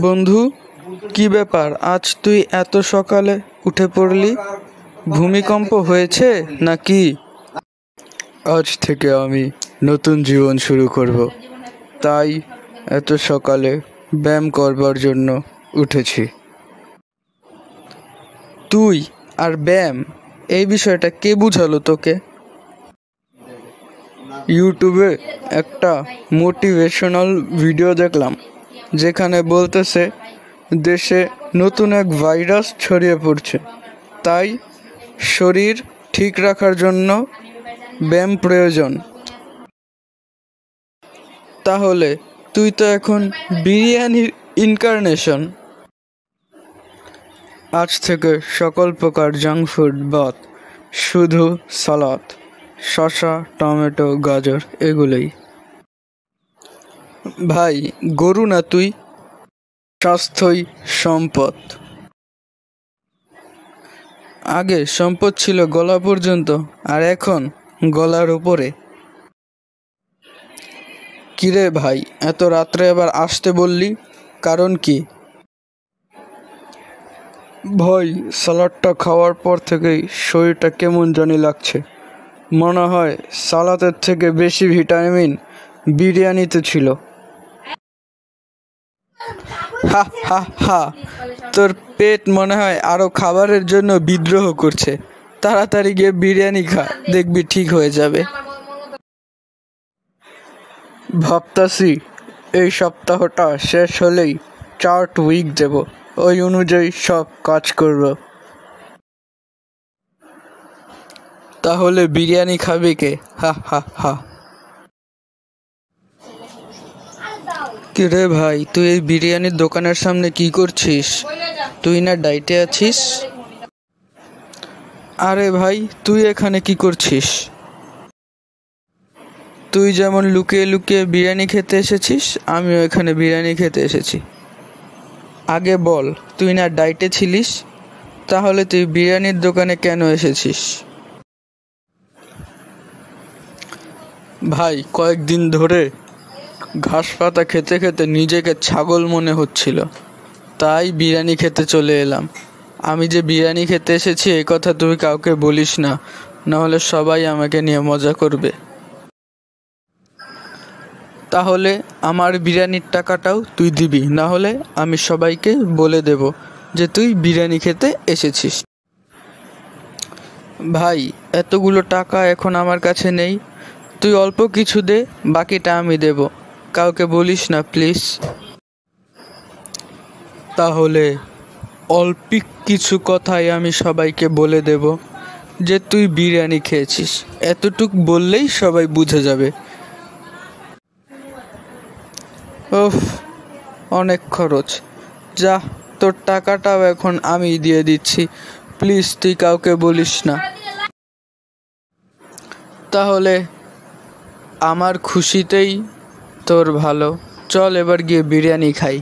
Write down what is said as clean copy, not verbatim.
বন্ধু, কি ব্যাপার? আজ তুই এত সকালে উঠে পড়লি? ভূমিকম্প হয়েছে নাকি? আজ থেকে আমি নতুন জীবন শুরু করব, তাই এত সকালে ব্যায়াম করবার জন্য উঠেছি। তুই আর ব্যায়াম, এই বিষয়টা কে বুঝালো তোকে? ইউটিউবে একটা মোটিভেশনাল ভিডিও দেখলাম, যেখানে বলতেছে দেশে নতুন এক ভাইরাস ছড়িয়ে পড়ছে, তাই শরীর ঠিক রাখার জন্য ব্যায়াম প্রয়োজন। তাহলে তুই তো এখন বিরিয়ানির ইনকারনেশন। আজ থেকে সকল প্রকার জাঙ্ক ফুড বাদ, শুধু সালাদ, শসা, টমেটো, গাজর, এগুলোই। ভাই, গরু না তুই? স্বাস্থ্যই সম্পদ। আগে সম্পদ ছিল গলা পর্যন্ত, আর এখন গলার উপরে। কিরে ভাই, এত রাত্রে আবার আসতে বললি, কারণ কি? ভাই, সালাডটা খাওয়ার পর থেকেই শরীরটা কেমন জানি লাগছে। মনে হয় সালাদের থেকে বেশি ভিটামিন বিরিয়ানিতে ছিল। হা হা হা, তোর পেট মনে হয় আরো খাবারের জন্য বিদ্রোহ করছে। তাড়াতাড়ি গিয়ে বিরিয়ানি খা, দেখবি ঠিক হয়ে যাবে। ভাবতাছি এই সপ্তাহটা শেষ হলেই চার্ট উইক দেব, ওই অনুযায়ী সব কাজ করব। তাহলে বিরিয়ানি খাবি কে? হা হা হা। কিরে ভাই, তুই এই বিরিয়ানির দোকানের সামনে কি করছিস? তুই না ডাইটে আছিস? আরে ভাই, তুই এখানে কি করছিস? তুই যেমন লুকিয়ে লুকিয়ে বিরিয়ানি খেতে এসেছিস, আমিও এখানে বিরিয়ানি খেতে এসেছি। আগে বল, তুই না ডাইটে ছিলিস? তাহলে তুই বিরিয়ানির দোকানে কেন এসেছিস? ভাই, কয়েকদিন ধরে ঘাস পাতা খেতে খেতে নিজেকে ছাগল মনে হচ্ছিল, তাই বিরিয়ানি খেতে চলে এলাম। আমি যে বিরিয়ানি খেতে এসেছি এই কথা তুই কাউকে বলিস না, নাহলে সবাই আমাকে নিয়ে মজা করবে। তাহলে আমার বিরিয়ানির টাকাটাও তুই দিবি, না হলে আমি সবাইকে বলে দেব যে তুই বিরিয়ানি খেতে এসেছিস। ভাই, এতগুলো টাকা এখন আমার কাছে নেই, তুই অল্প কিছু দে, বাকিটা আমি দেব। কাউকে বলিস না প্লিজ। তাহলে অল্প কিছু কথাই আমি সবাইকে বলে দেব যে তুই বিরিয়ানি খেয়েছিস, এতটুক বললেই সবাই বুঝে যাবে। ওফ, অনেক খরচ। যা, তোর টাকাটাও এখন আমি দিয়ে দিচ্ছি, প্লিজ তুই কাউকে বলিস না। তাহলে আমার খুশিতেই তোর ভালো, চল এবার গিয়ে বিরিয়ানি খাই।